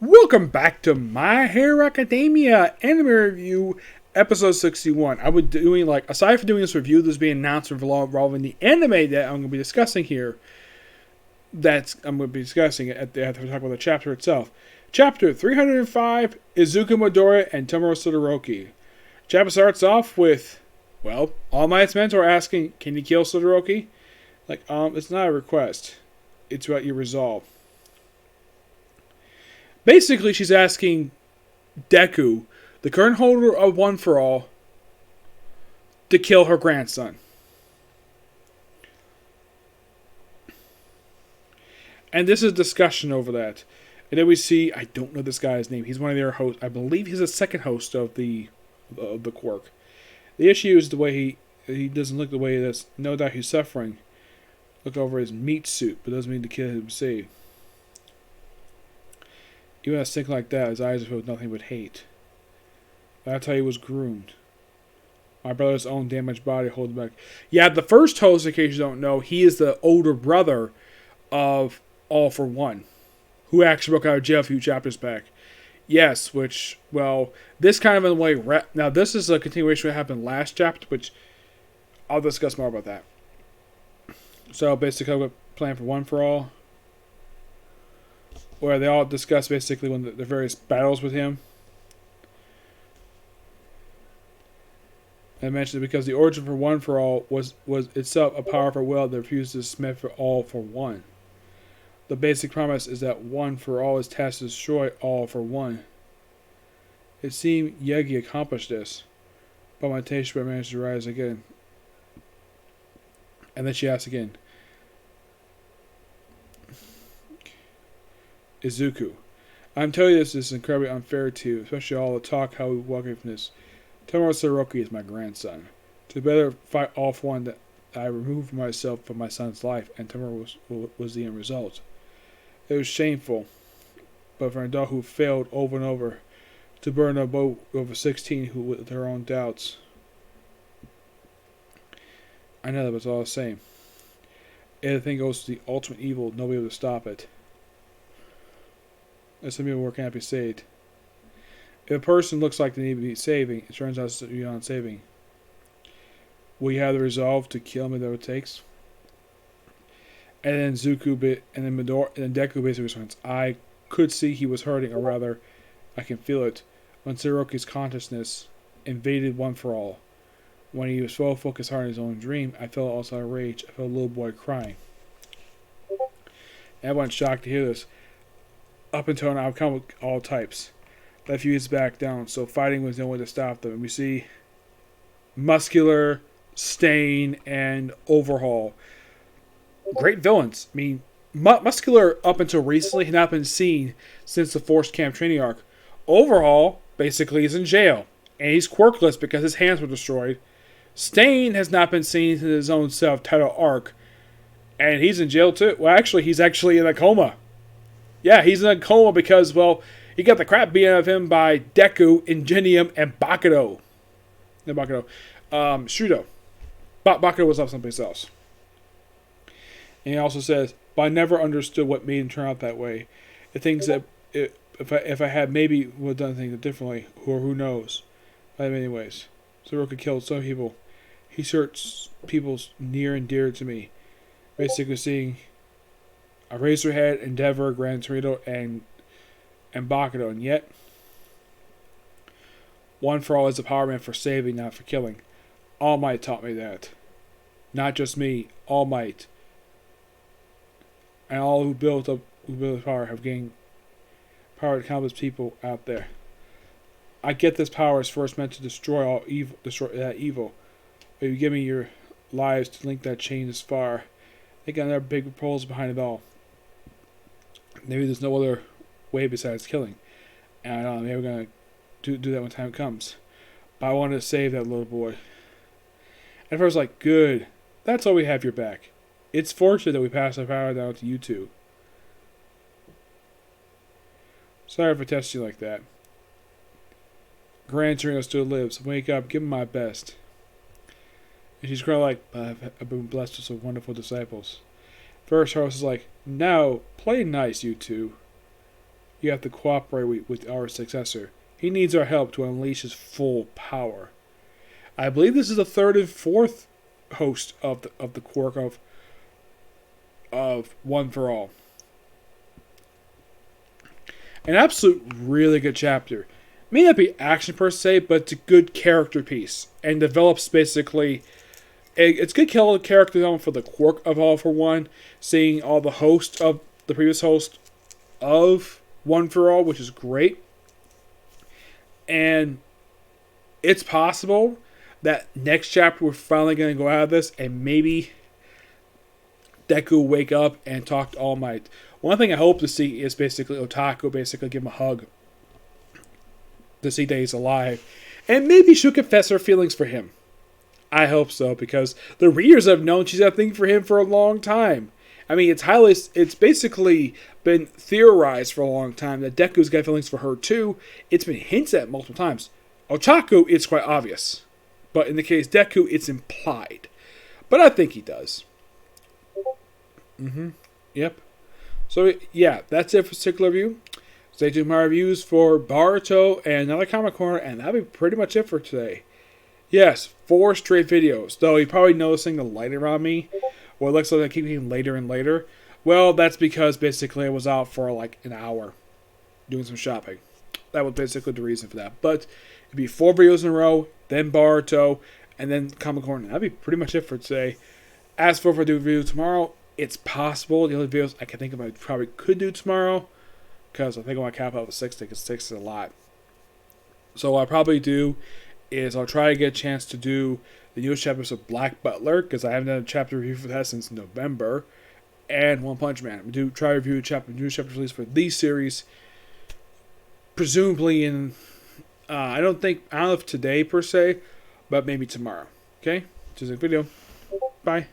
Welcome back to My Hero Academia Anime Review, episode 61. I would doing aside from doing this review, there's being an announcement involving the anime that I'm going to be discussing here. I'm going to be discussing it after we talk about the chapter itself. Chapter 305, Izuku Midoriya and Tomura Todoroki. Chapter starts off with, All Might's mentor asking, can you kill Todoroki? It's not a request. It's about your resolve. Basically, she's asking Deku, the current holder of One For All, to kill her grandson. And this is discussion over that. And then we see, I don't know this guy's name. He's one of their hosts. I believe he's the second host of the quirk. The issue is the way he doesn't look the way he does. No doubt he's suffering. Look over his meat suit, but doesn't mean to kill him saved. Even a stick like that, his eyes are filled with nothing but hate. That's how he was groomed. My brother's own damaged body holds back. Yeah, the first host, in case you don't know, he is the older brother of All For One, who actually broke out of jail a few chapters back. Yes, this kind of in a way... Now, this is a continuation of what happened last chapter, which I'll discuss more about that. So, basically, I'm plan for One For All, where they all discuss basically the various battles with him. I mentioned because the origin for One For All was itself a powerful will that refused to submit for All For One. The basic premise is that One For All is tasked to destroy All For One. It seemed Yegi accomplished this, but Teshibara managed to rise again. And then she asks again, Izuku, I'm telling you this is incredibly unfair to you, especially all the talk how we walk away from this. Tomura Todoroki is my grandson. To better fight All For One, that I removed myself from my son's life, and Tomura was the end result. It was shameful, but for an adult who failed over and over to burn a boat over 16 who with her own doubts. I know that, but it's all the same. If the thing goes to the ultimate evil, nobody will stop it. And some people can't be saved. If a person looks like they need to be saving, it turns out to be beyond saving. Will you have the resolve to kill him if that it takes? And then Deku basically responds, I could see he was hurting, or rather, I can feel it. When Todoroki's consciousness invaded One For All. When he was so focused on his own dream, I felt also rage. I felt a little boy crying. Everyone's shocked to hear this. Up until now, I've come with all types. That few is back down, so fighting was no way to stop them. And we see Muscular, Stain, and Overhaul. Great villains. I mean, Muscular, up until recently, had not been seen since the Forced Camp Training arc. Overhaul, basically, is in jail. And he's quirkless because his hands were destroyed. Stain has not been seen since his own self-titled arc. And he's in jail too. Well, actually, he's actually in a coma. Yeah, he's in a coma because, he got the crap beat out of him by Deku, Ingenium, and Bakudo. No, Bakudo. Shudo. Bakudo was off someplace else. And he also says, but I never understood what made him turn out that way. The things that, if I had maybe would have done things differently, or who knows. But in many ways. Todoroki killed some people. He hurts people near and dear to me. Basically seeing Eraserhead, Endeavor, Gran Torino, and Bakudo, and yet One For All is a power man for saving, not for killing. All Might taught me that. Not just me, All Might. And all who built power have gained power to countless people out there. I get this power is first meant to destroy all evil, But you give me your lives to link that chain this far. They got another big proposal behind it all. Maybe there's no other way besides killing. And I don't know, maybe we're going to do that when time comes. But I wanted to save that little boy. And I was like, good. That's all we have your back. It's fortunate that we passed our power down to you two. Sorry for testing you like that. Gran Torino still lives. Wake up, give him my best. And she's crying I've been blessed with some wonderful disciples. First host is like, no, play nice, you two. you have to cooperate with our successor. He needs our help to unleash his full power. I believe this is the third and fourth host of the quirk of One for All. An absolute really good chapter. May not be action per se, but it's a good character piece and develops basically. It's good character development for the quirk of All for One, seeing all the hosts of the previous host of One for All, which is great. And it's possible that next chapter we're finally going to go out of this and maybe Deku will wake up and talk to All Might. One thing I hope to see is basically Otaku basically give him a hug to see that he's alive. And maybe she'll confess her feelings for him. I hope so, because the readers have known she's had a thing for him for a long time. I mean, it's basically been theorized for a long time that Deku's got feelings for her too. It's been hinted at multiple times. Otaku, it's quite obvious. But in the case Deku, it's implied. But I think he does. Yep. So, yeah, that's it for particular review. Stay tuned for my reviews for Boruto and another Comic Corner, and that'll be pretty much it for today. Yes, 4 straight videos, though you're probably noticing the light around me, or it looks like I keep getting later and later. Well, that's because basically I was out for like an hour doing some shopping. That was basically the reason for that. But it'd be 4 videos in a row, then Boruto, and then Comic Corner. That'd be pretty much it for today. As for if I do a video tomorrow, it's possible. The only videos I can think of I probably could do tomorrow, because I think I want to cap out with 6, because 6 is a lot. So what I'll probably do is I'll try to get a chance to do the newest chapters of Black Butler, because I haven't done a chapter review for that since November, and One Punch Man. I'm going to try to review newest chapters released for these series, presumably in, I don't know if today per se, but maybe tomorrow. Okay? Just a video. Bye.